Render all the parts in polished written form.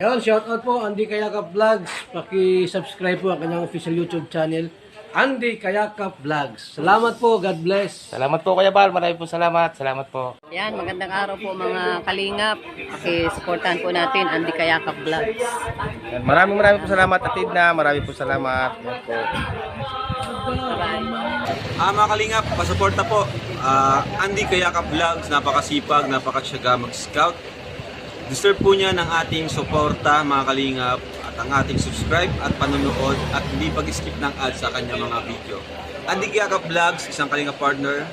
Ayun, shoutout po Andy Kayakap Vlogs. Paki-subscribe po ang kanyang official YouTube channel, Andy Kayakap Vlogs. Salamat po, God bless. Salamat po Kuya Bal, maraming po salamat. Salamat po. Yan, magandang araw po mga kalingap. Paki-supportahan po natin Andy Kayakap Vlogs. Yan, maraming po salamat Atid na, maraming po salamat. Yan po. Mga kalingap, pasuporta po. Andy Kayakap Vlogs, napakasipag, napakasyaga mag-scout. Deserve po niya ng ating suporta mga kalingap at ang ating subscribe at panonood at hindi pag-skip ng ads sa kanya mga video. Andy Kayakap Vlogs, isang kalingap partner.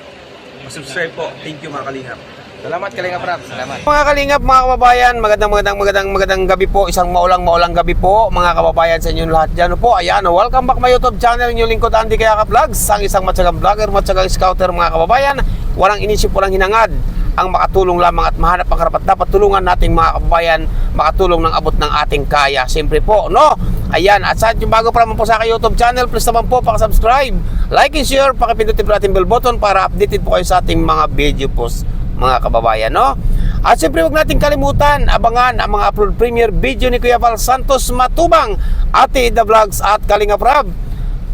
Subscribe po. Thank you mga kalingap. Salamat Kalingap Rap, salamat. Mga kalingap, mga kababayan, magandang gabi po. Isang maulang gabi po, mga kababayan sa inyong lahat dyan po. Ayan, welcome back my YouTube channel, inyong lingkod Andy Kayakap Vlogs, ang isang matsagang vlogger, matsagang scouter mga kababayan. Walang inisip, walang hinangad, ang makatulong lamang at mahanap ang karapat dapat tulungan nating mga kababayan, makatulong ng abot ng ating kaya. Siyempre po, no? Ayan, at sa yung bago pa naman po sa aking YouTube channel, please naman po paki-subscribe, like and share, pakipindutin po natin bell button para updated po kayo sa ating mga video posts, mga kababayan, no? At siyempre huwag natin kalimutan, abangan ang mga upload premiere video ni Kuya Val Santos Matubang, Ate The Vlogs at Kalingap Rab,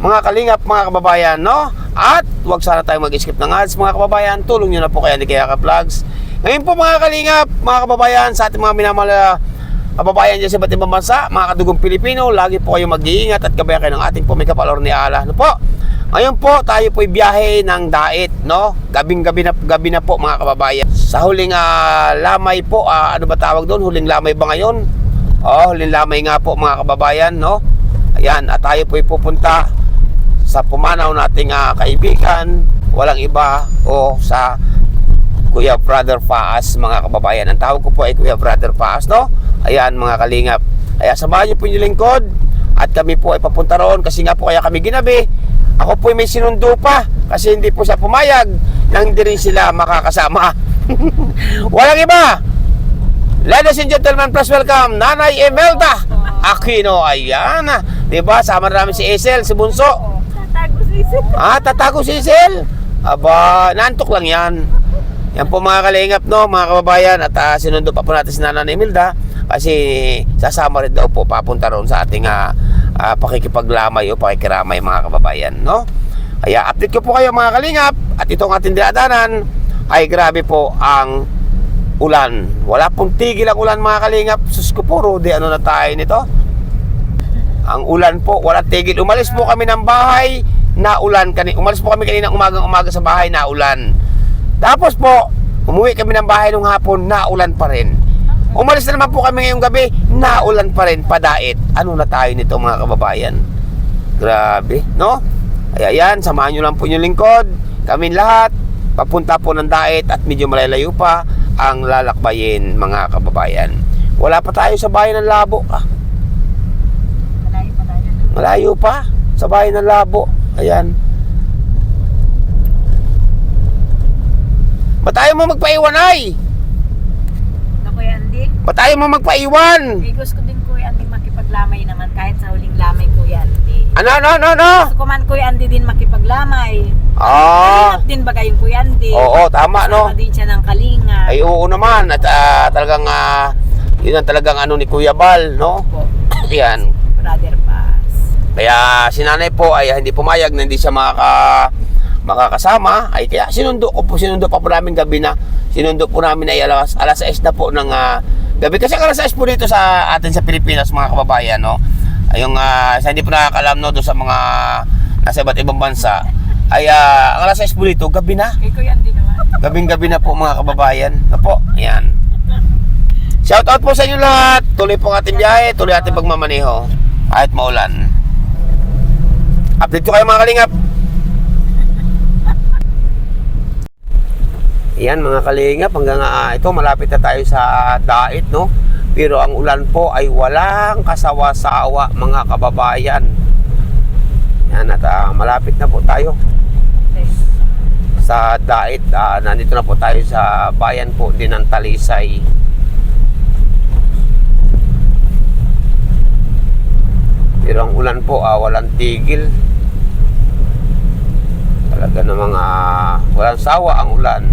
mga kalingap, mga kababayan, no? At huwag sana tayong mag-skip ng ads, mga kababayan. Tulong nyo na po kaya ni Kayakap Vlogs. Ngayon po mga kalingap, mga kababayan, sa ating mga minamahal kababayan dyan sa iba't ibang bansa, mga kadugong Pilipino, lagi po kayo mag-iingat at gabayan kayo ng ating po may kapalor ni Allah, no po? Ngayon po, tayo po'y biyahe ng dait, no? Gabi na po mga kababayan. Sa huling lamay po, ano ba tawag doon? Huling lamay ba ngayon? Huling lamay nga po mga kababayan, no? Ayan, at tayo po'y pupunta sa pumanaw nating kaibigan, walang iba o sa Kuya Brother Faas, mga kababayan. Ang tawag ko po ay Kuya Brother Faas, no? Ayan mga kalingap. Kaya samahan niyo po yung lingkod at kami po ay papunta roon kasi nga po kaya kami ginabi. Ako po ay may sinundo pa kasi hindi po siya pumayag nang hindi rin sila makakasama. Walang iba. Ladies and gentlemen, please welcome Nanay Imelda Aquino. Ayan, diba? Sama na namin si Esel, si Bunso. Tatago si Esel. Aba, nantok lang yan. Yan po mga kalingap, no, mga kababayan. At sinundo pa po natin si Nanay Imelda kasi sasama rin daw po papunta roon sa ating pakikipaglamay o pakikiramay mga kababayan, no? Kaya update ko po kayo mga kalingap. At itong ating dinadanan ay grabe po ang ulan. Wala pong tigil ang ulan mga kalingap. Sus ko po, Rudy, ano na tayo nito? Ang ulan po, wala tigil. Umalis po kami ng bahay na ulan. Umalis po kami kaninang umaga sa bahay na ulan. Tapos po, umuwi kami ng bahay nung hapon na ulan pa rin. Umalis na naman po kami ngayong gabi, naulan pa rin, padait. Ano na tayo nito mga kababayan? Grabe, no? Kaya yan, samahan nyo lang po yung lingkod. Kami lahat, papunta po ng dait at medyo malalayo pa ang lalakbayin mga kababayan. Wala pa tayo sa bayan ng Labo. Malayo pa sa bayan ng Labo. Ayan. Ba't tayo mo magpaiwan ay? Kuya Andy? Ba't tayo mo magpaiwan? Gusto ko din Kuya Andy makipaglamay naman kahit sa huling lamay Kuya Andy. Ano? Gusto ko man Kuya Andy din makipaglamay. Kalingap din ba kayong Kuya Andy? Oo, tama, no? Kasama din siya ng kalinga. Ay, oo naman. At talagang, yun ang talagang ano ni Kuya Bal, no? Yan. Brother Paz. Kaya si nanay po ay hindi pumayag na hindi siya makakasama. Ay kaya sinundo pa po namin gabi na. Sinundo po namin ay alas 6 na po ng gabi. Kasi alas 6 po dito sa atin sa Pilipinas mga kababayan, no? Yung sa hindi po nakakalam, no, doon sa mga nasa iba't ibang bansa ay ang alas 6 po dito gabi na. Kay Kuya Andy naman. Gabi na po mga kababayan. Na po, ayan. Shout out po sa inyo lahat. Tuloy po ang ating biyahe, tuloy ating pagmamaneho kahit maulan. Update ko kayo mga kalingap. Ayan mga kalingap, hanggang ito malapit na tayo sa dait, no? Pero ang ulan po ay walang kasawa-sawa mga kababayan. Yan, at malapit na po tayo sa dait. Nandito na po tayo sa bayan po din ng Talisay. Pero ang ulan po walang tigil. Talaga namang walang sawa ang ulan.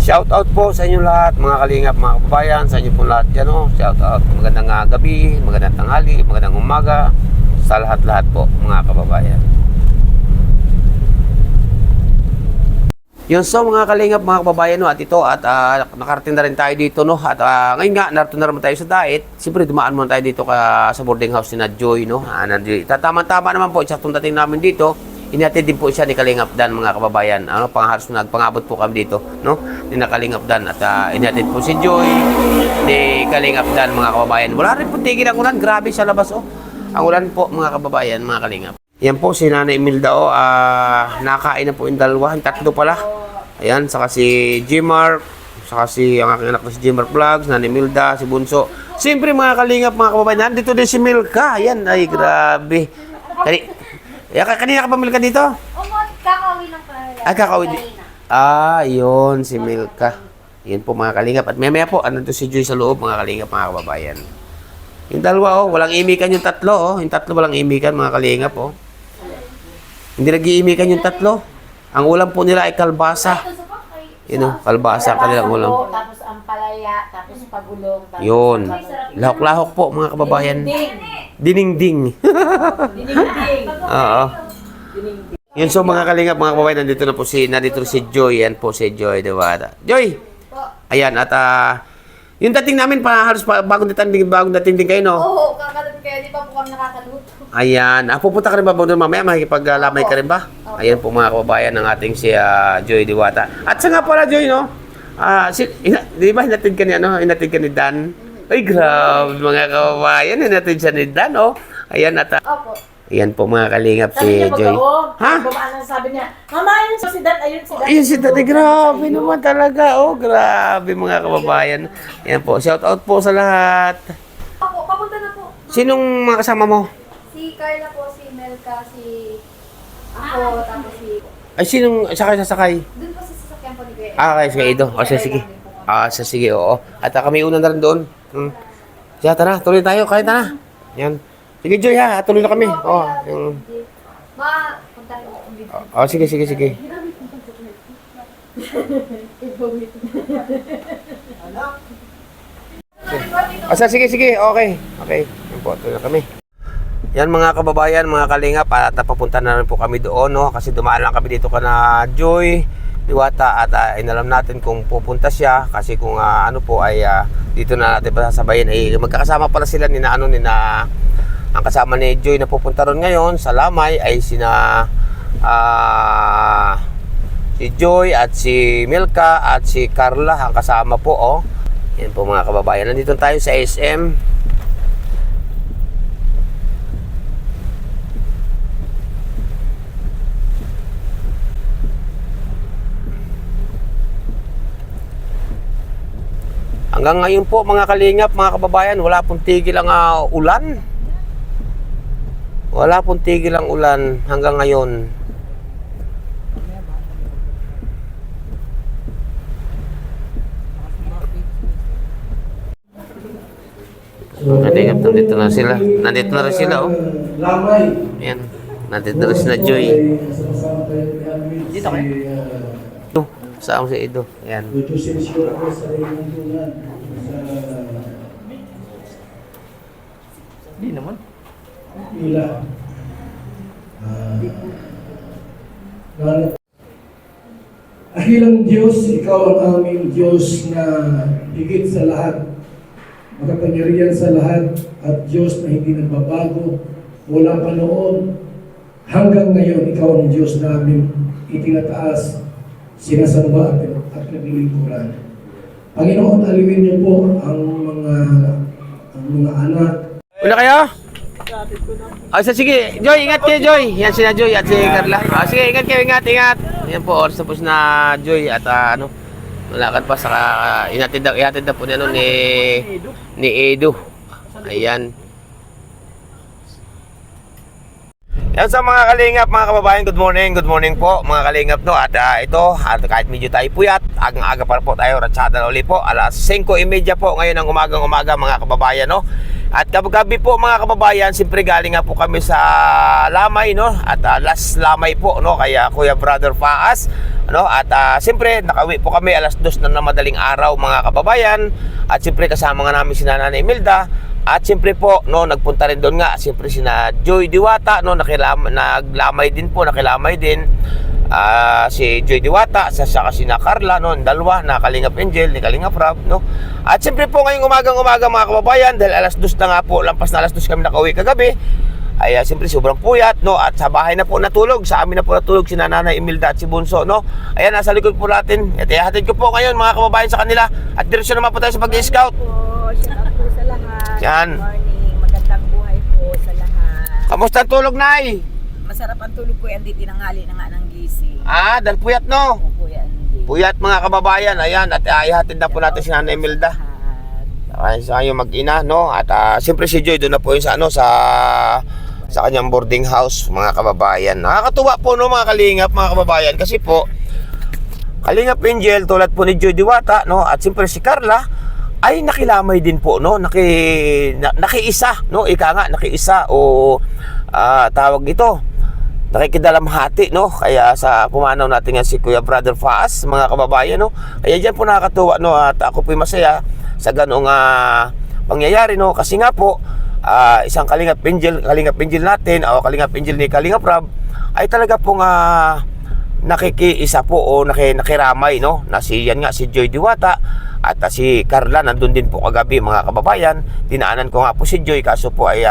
Shout out po sa inyo lahat, mga kalingap, mga kababayan, sa inyo po lahat dyan, no? Shout out, magandang gabi, magandang tanghali, magandang umaga, sa lahat-lahat po, mga kababayan. Yun, so mga kalingap, mga kababayan, no, at ito, at nakarating na rin tayo dito, no, at ngayon nga, narito na naman tayo sa diet. Siyempre, dumaan muna tayo dito sa boarding house ni Joy, no, tama-tama naman po, isaktong dating namin dito, inatid din po siya ni Kalingap Dan, mga kababayan, panghalos nagpangabot po kami dito, no, ni Kalingap Dan, at inatid po si Joy, ni Kalingap Dan, mga kababayan. Wala rin po tigil ang ulan, grabe sa labas, oh, ang ulan po, mga kababayan, mga Kalingap. Yan po si Nanay Imelda, nakain na po yung dalawa, yung tatlo pala. Ayan, saka si Gmark, saka si ang aking anak na si Gmark Vlogs, Nanay Imelda, si Bunso. Siyempre mga kalingap, mga kababayan, nandito din si Milka. Ayan, ay grabe. Kanina ka pa Milka dito? Kakawin ng pala. Kakawin. Yun, si Milka. Yan po mga kalingap. At maya po, ano to si Joy sa loob, mga kalingap, mga kababayan. Yung dalawa, walang imikan yung tatlo, yung tatlo walang imikan, mga kalingap, Hindi nag-iimikan yung tatlo. Ang ulam po nila ay kalbasa. Kalbasa kanilang ulam. Tapos ang palaya, tapos pagulong. Tapos Yun. Lahok-lahok po, mga kababayan. Dinding. Oo. Yun, so mga kalingap, mga kababayan, nandito si Joy. Yan po si Joy, diba? Joy! Ayan, at yung dating namin, halos bagong dating din kayo, no? Oo, kakadating kayo, di ba po kami nakakaluto? Ayan. Pupunta ka rin ba doon mamaya? Makikipaglamay ka rin ba? Ayan po mga kababayan ng ating si Joy Diwata. At sa nga pala, Joy, no? Di ba hinatid ka ni Dan? Ay, grabe mga kababayan. Hinatid siya ni Dan, oh. Ayan, at Opo. ayan po mga kalingap si Joy. Ha? Sabi niya, Mama, ayun si Dan, ayun si Dan. Ayun si Dan. Grabe naman talaga, oh. Grabe mga kababayan. Ayan po. Shout out po sa lahat. Opo, papunta na po. Sinong mga kasama mo? Si Carla po, si Melka, si ako, tapos si... Ay, sinong sasakay? Doon po sa sasakyan po ni Kuya. Okay, sige, Ido. Sige. Sige, oo. At kami una na rin doon. Siya, tara, tuloy tayo. Kahit na. Yan. Sige, Joy, ha. Tuloy na kami. Punta rin po. Sige. Sige. Okay. Yan po, tuloy na kami. Yan mga kababayan, mga kalingap, at papunta na rin po kami doon, no? Kasi dumaan lang kami dito kana Joy Diwata, at inalam natin kung pupunta siya, kasi kung dito na natin sasabayin, ay magkakasama pala sila ang kasama ni Joy na pupunta ron ngayon sa Lamay ay si Joy at si Milka at si Carla ang kasama po, Yan po mga kababayan, nandito tayo sa SM. Hanggang ngayon po mga kalingap, mga kababayan, wala pong tigil ang ulan. Wala pong tigil ang ulan hanggang ngayon. Kalingap, nandito na sila. Nandito na rin sila, oh. Ayan, nandito na rin sila Joy. Dito kayo. Saan si Ido? Ayan. Hindi naman. Dakilang Diyos, ikaw ang aming Diyos na higit sa lahat, makapangyarihan sa lahat, at Diyos na hindi nagbabago, wala pa noon. Hanggang ngayon, ikaw ang Diyos namin itinataas, sinasamba at naglilingkuran. Panginoon, aliwin niyo po ang mga anak. Una kayo? Sige, Joy, ingat kayo, Joy. Yan sila Joy at si Carla. Sige, ingat kayo, ingat. Yan po, oras tapos na Joy at malakad pa saka inatid na po ni Edo. Ayan. Yan sa mga kalingap, mga kababayan, good morning po mga kalingap, no. At ito, kahit medyo tayo puyat, aga pa po tayo, ratsada na ulit po, alas 5:30 po ngayon ng umaga mga kababayan, no. At gabi po mga kababayan, siyempre galing nga po kami sa Lamay, no? At last Lamay po, no? Kaya Kuya Brother Faas, no? At siyempre nakauwi po kami alas 2 na madaling araw mga kababayan. At siyempre kasama nga namin si Nanay Imelda. At siyempre po, no, nagpunta rin doon nga siyempre sina Joy Diwata, no? Naglamay din po, nakilamay din. Si Joy Diwata, saka si na Carla, no, dalawa na Kalingap Angel, ni Kalingap Rob, no. At siyempre po ngayong umagang-umaga mga kababayan, dahil alas 2 na nga po, lampas na alas 2 kami nakauwi kagabi, ay siyempre sobrang puyat, no, at sa bahay na po natulog, sa amin na po natulog si Nanay Imelda at si Bunso, no. Ayan, nasa likod po natin. At ihatid ko po ngayon mga kababayan sa kanila, at diretso naman po tayo sa pag-i-scout. Shout out po sa lahat. Yan. Good morning. Magandang buhay po sa lahat. Kamusta ang tulog, Nay? Masarap ang tulog ko yan. Di tinanghali na nga ng gising. Dahil puyat, no? Opo yan. Puyat mga kababayan, ayan, at ihatid na po natin si Nanay Imelda. Ay, sa kanyang mag-ina, no? At siyempre si Joy doon na po yun sa sa kanyang boarding house, mga kababayan. Nakakatuwa po, no, mga kalingap, mga kababayan, kasi po Kalingap Angel tulad po ni Joy Diwata, no? At siyempre si Carla ay nakilamay din po, no? Nakiisa, no? Ika nga, nakiisa o tawag ito, nakikidalamhati, no? Kaya sa pumanaw natin nga si Kuya Brother Faas, mga kababayan, no? Kaya diyan po nakakatuwa, no? At ako po masaya sa ganong pangyayari, no? Kasi nga po isang Kalingap Angel natin o Kalingap Angel ni Kalingap Rob ay talaga pong nakikiisa po o nakiramay, no? Na si Joy Diwata at si Carla nandun din po kagabi, mga kababayan. Dinaanan ko nga po si Joy, kaso po ay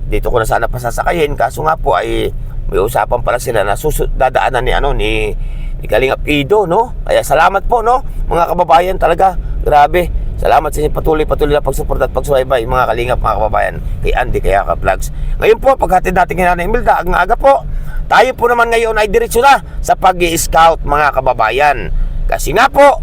dito ko na sana pasasakayin, kaso nga po ay may usapan pala sila na dadaanan ni Kalingap Ido, no? Kaya salamat po, no, mga kababayan, talaga grabe. Salamat sa inyo patuloy na pagsuporta at pagsubaybay, mga Kalingap, mga kababayan, kay Andy Kayaka Vlogs. Ngayon po, paghatid natin kay Nanay Imelda, ang aga po, tayo po naman ngayon ay diretso na sa pag-i-scout, mga kababayan. Kasi nga po,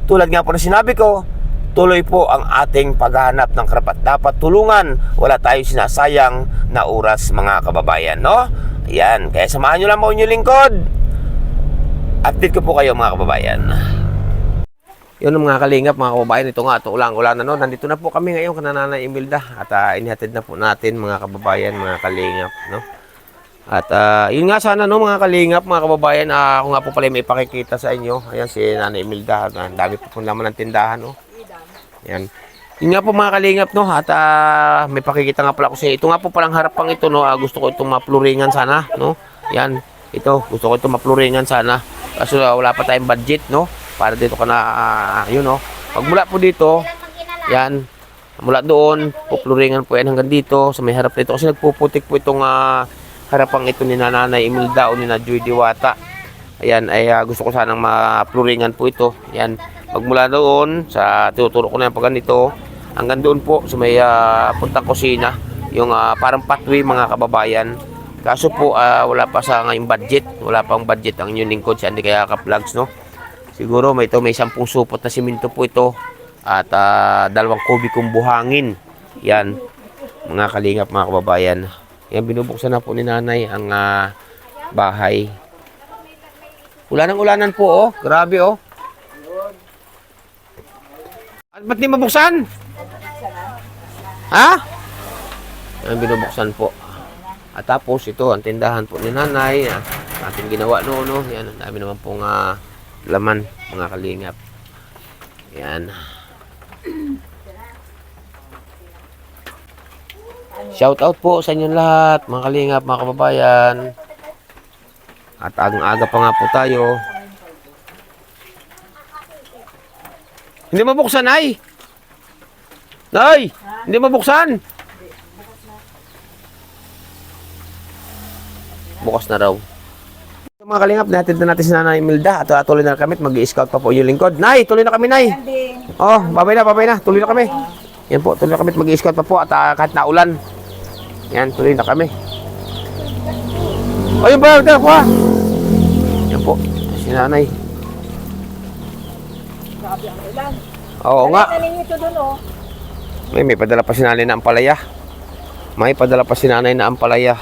tulad nga po na sinabi ko, tuloy po ang ating paghahanap ng karapat dapat tulungan. Wala tayong sinasayang na oras, mga kababayan, no? Ayan, kaya samahan nyo lang po inyong lingkod. Update ko po kayo, mga kababayan. Yun mga Kalingap, mga kababayan, ito nga, ito ulang-ulan na, no? Nandito na po kami ngayon kana Nanay Imelda at inihatid na po natin, mga kababayan, mga Kalingap, no? At yun nga sana, no, mga Kalingap, mga kababayan, ako nga po pala may ipakikita sa inyo. Ayan si Nanay Imelda, ang dami po pong laman ng tindahan, no? Ayan. Yun nga po mga Kalingap, no? At may pakikita nga pala ko sa inyo. Ito nga po palang harapang ito, no? Gusto ko itong mapluringan sana, no? Yan, ito, gusto ko itong mapluringan sana. Kaso wala pa tayong budget, no? Para dito ka na, yun, no? Pag mula po dito, yan, mula doon, pupluringan po yan hanggang dito, sa may harap nito. Kasi nagpuputik po itong harapang ito ni Nanay Imelda o ni Joy Diwata. Ayan, ay gusto ko sanang mapluringan po ito. Yan, magmula doon, sa tinuturo ko na yung pag ganito, hanggang doon po, sa may puntang kusina, yung parang pathway, mga kababayan. Kaso po, wala pa sa ngayong budget, wala pang budget ang inyong lingkod si Andy Kayaka Vlogs, no? Siguro may 10 supot na simento po ito at 2 kubikong buhangin. Yan, mga Kalingap, mga kababayan. Yan, binubuksan na po ni Nanay ang bahay. Ulanan po, oh. Grabe, oh. At ba't di mabuksan? Ha? Yan, binubuksan po. At tapos ito, ang tindahan po ni Nanay. Ating ginawa noon, no? Yan, ang dami naman pong laman, mga Kalingap. Yan. Shout out po sa inyong lahat, mga Kalingap, mga kababayan. At aga pa nga po tayo. Hindi mabuksan, Nay! Nay! Hindi mabuksan! Bukas na raw. Mga Kalingap, natin na natin si Nanay Imelda at tuloy na kami, mag-i-scout pa po yung lingkod. Nay, tuloy na kami, Nay. Oh, babay na, tuloy na kami. Yan po, tuloy na kami, mag-i-scout pa po at kahit naulan. Yan, tuloy na kami. Oh, yun ba, ito po. Yan po, si Nanay. Oo nga. May padala pa si Nanay na ampalaya. May padala pa si Nanay na ampalaya.